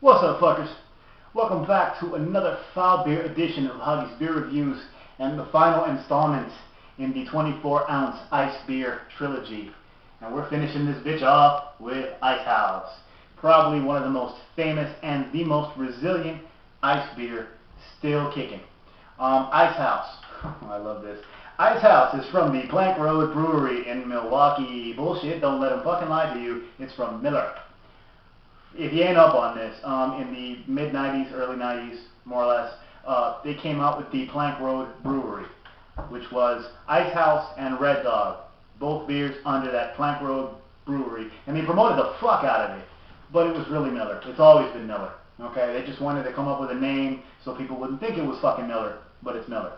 What's up, fuckers? Welcome back to another foul beer edition of Hoggie's Beer Reviews and the final installment in the 24-ounce Ice Beer Trilogy. And we're finishing this bitch off with Icehouse. Probably one of the most famous and the most resilient ice beer still kicking. Icehouse. I love this. Icehouse is from the Plank Road Brewery in Milwaukee. Bullshit, don't let them fucking lie to you. It's from Miller. If you ain't up on this, in the mid-90s, early 90s, more or less, they came out with the Plank Road Brewery, which was Icehouse and Red Dog, both beers under that Plank Road Brewery, and they promoted the fuck out of it, but it was really Miller. It's always been Miller, okay? They just wanted to come up with a name so people wouldn't think it was fucking Miller, but it's Miller.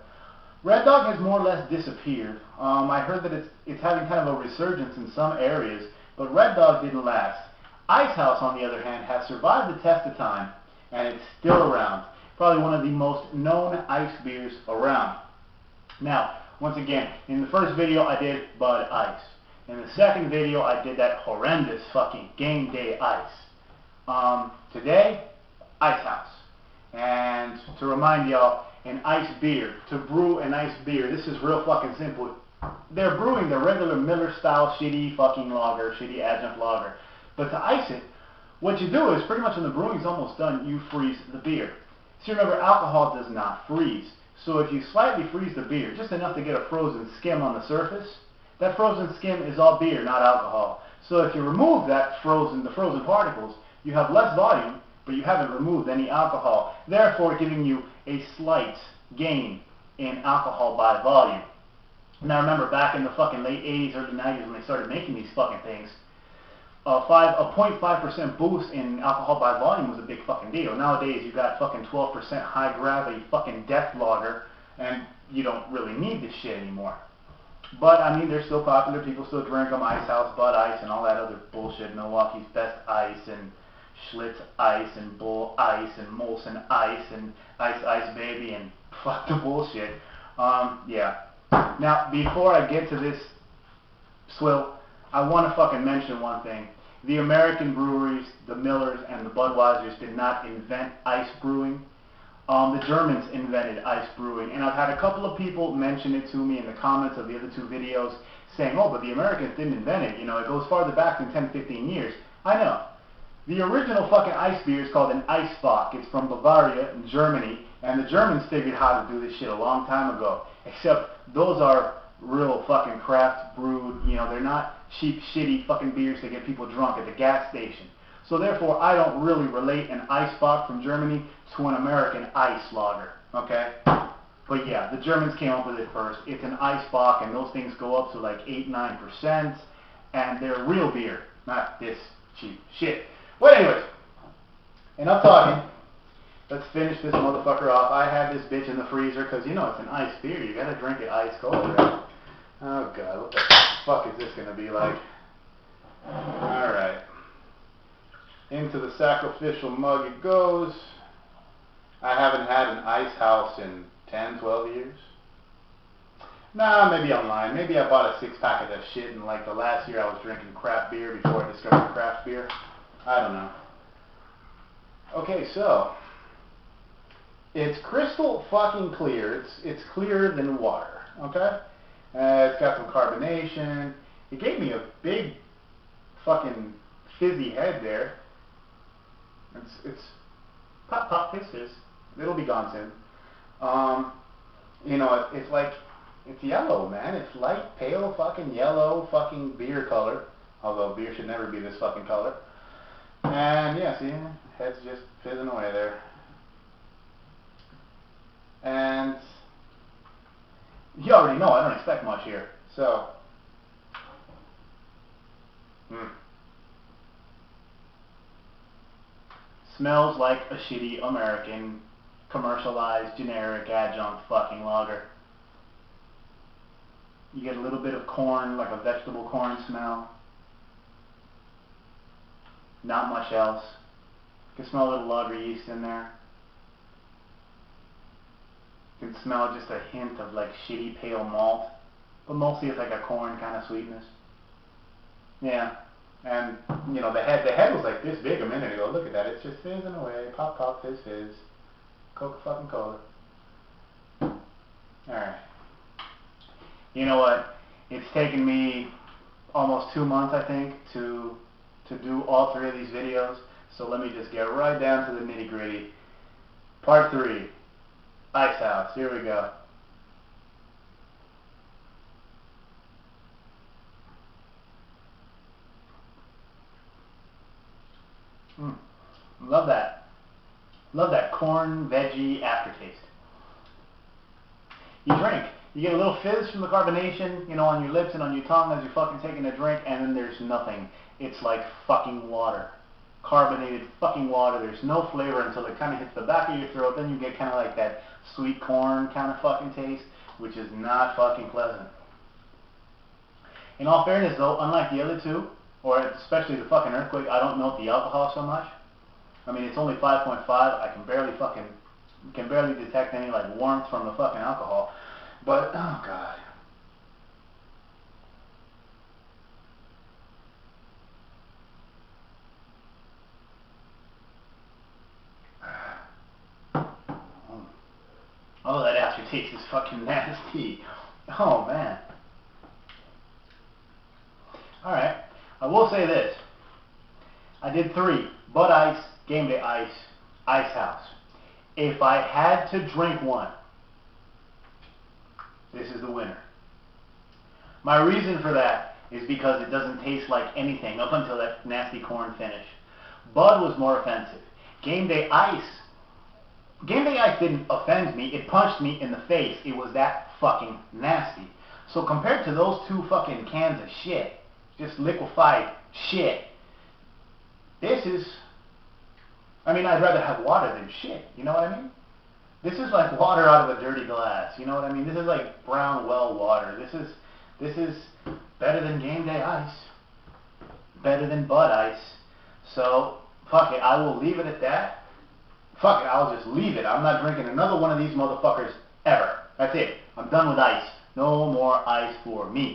Red Dog has more or less disappeared. I heard that it's having kind of a resurgence in some areas, but Red Dog didn't last. Icehouse, on the other hand, has survived the test of time, and it's still around. Probably one of the most known ice beers around. Now, once again, in the first video I did Bud Ice. In the second video I did that horrendous fucking Game Day Ice. Today, Icehouse. And to remind y'all, an ice beer, to brew an ice beer, this is real fucking simple. They're brewing the regular Miller style shitty fucking lager, shitty adjunct lager. But to ice it, what you do is pretty much when the brewing's almost done, you freeze the beer. So remember, alcohol does not freeze. So if you slightly freeze the beer, just enough to get a frozen skim on the surface, that frozen skim is all beer, not alcohol. So if you remove the frozen particles, you have less volume, but you haven't removed any alcohol, therefore giving you a slight gain in alcohol by volume. Now remember, back in the fucking late 80s, early 90s when they started making these fucking things, a 0.5% boost in alcohol by volume was a big fucking deal. Nowadays, you got fucking 12% high gravity fucking death lager, and you don't really need this shit anymore. But, I mean, they're still popular. People still drink them. Icehouse, Bud Ice, and all that other bullshit. Milwaukee's Best Ice, and Schlitz Ice, and Bull Ice, and Molson Ice, and Ice Baby, and fuck the bullshit. Yeah. Now, before I get to this swill, I want to fucking mention one thing. The American breweries, the Millers and the Budweisers did not invent ice brewing. The Germans invented ice brewing. And I've had a couple of people mention it to me in the comments of the other two videos saying, oh, but the Americans didn't invent it. You know, it goes farther back than 10, 15 years. I know. The original fucking ice beer is called an Eisbock. It's from Bavaria in Germany. And the Germans figured how to do this shit a long time ago. Except those are real fucking craft brewed, you know, they're not cheap, shitty fucking beers that get people drunk at the gas station. So therefore, I don't really relate an Eisbock from Germany to an American ice lager, okay? But yeah, the Germans came up with it first. It's an Eisbock, and those things go up to like 8-9%, and they're real beer, not this cheap shit. But anyways, enough talking. Let's finish this motherfucker off. I had this bitch in the freezer because, you know, it's an ice beer. You gotta drink it ice cold, right? Oh, God. What the fuck is this gonna be like? Alright. Into the sacrificial mug it goes. I haven't had an Icehouse in 10, 12 years. Nah, maybe I'm lying. Maybe I bought a 6-pack of that shit in, like, the last year I was drinking craft beer before I discovered craft beer. I don't know. Okay, so it's crystal fucking clear. It's clearer than water, okay? It's got some carbonation. It gave me a big fucking fizzy head there. It's pop, pop, fizz, fizz. It'll be gone soon. You know, it's like, it's yellow, man. It's light, pale fucking yellow fucking beer color. Although beer should never be this fucking color. And yeah, see, head's just fizzing away there. And you already know I don't expect much here. So, smells like a shitty American commercialized generic adjunct fucking lager. You get a little bit of corn, like a vegetable corn smell. Not much else. You can smell a little lager yeast in there. You can smell just a hint of like shitty pale malt, but mostly it's like a corn kind of sweetness. Yeah, And, you know, the head was like this big a minute ago. Look at that. It's just fizzing away. Pop, pop, fizz, fizz. Coca-fucking-Cola. Alright. You know what? It's taken me almost 2 months, I think, to do all 3 of these videos. So let me just get right down to the nitty-gritty. Part 3. Icehouse. Here we go. Love that. Love that corn, veggie aftertaste. You drink. You get a little fizz from the carbonation, you know, on your lips and on your tongue as you're fucking taking a drink, and then there's nothing. It's like fucking water. Carbonated fucking water. There's no flavor until it kind of hits the back of your throat. Then you get kind of like that sweet corn kind of fucking taste, which is not fucking pleasant. In all fairness, though, unlike the other 2, or especially the fucking Earthquake, I don't note the alcohol so much. I mean, it's only 5.5. I can barely detect any like warmth from the fucking alcohol. But oh god. Oh, that aftertaste is fucking nasty. Oh man. Alright. I will say this. I did 3. Bud Ice, Game Day Ice, Icehouse. If I had to drink one, this is the winner. My reason for that is because it doesn't taste like anything up until that nasty corn finish. Bud was more offensive. Game Day Ice didn't offend me. It punched me in the face. It was that fucking nasty. So compared to those 2 fucking cans of shit, just liquefied shit, this is, I mean, I'd rather have water than shit. You know what I mean? This is like water out of a dirty glass. You know what I mean? This is like brown well water. This is better than Game Day Ice. Better than Bud Ice. So, fuck it. I will leave it at that. Fuck it. I'll just leave it. I'm not drinking another one of these motherfuckers ever. That's it. I'm done with ice. No more ice for me.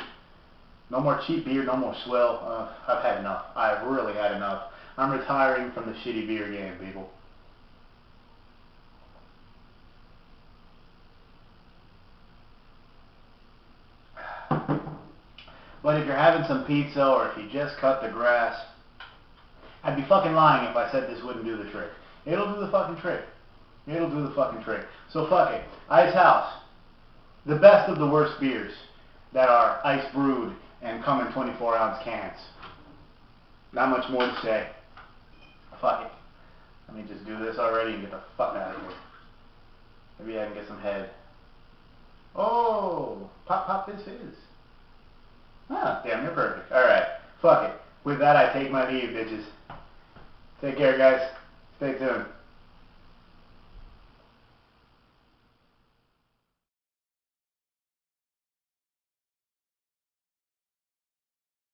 No more cheap beer. No more swill. I've had enough. I've really had enough. I'm retiring from the shitty beer game, people. But if you're having some pizza or if you just cut the grass, I'd be fucking lying if I said this wouldn't do the trick. It'll do the fucking trick. It'll do the fucking trick. So fuck it. Icehouse. The best of the worst beers that are ice brewed and come in 24-ounce cans. Not much more to say. Fuck it. Let me just do this already and get the fuck out of here. Maybe I can get some head. Oh! Pop, pop, this is. Ah, damn, you're perfect. Alright, fuck it. With that, I take my leave, bitches. Take care, guys. Stay tuned.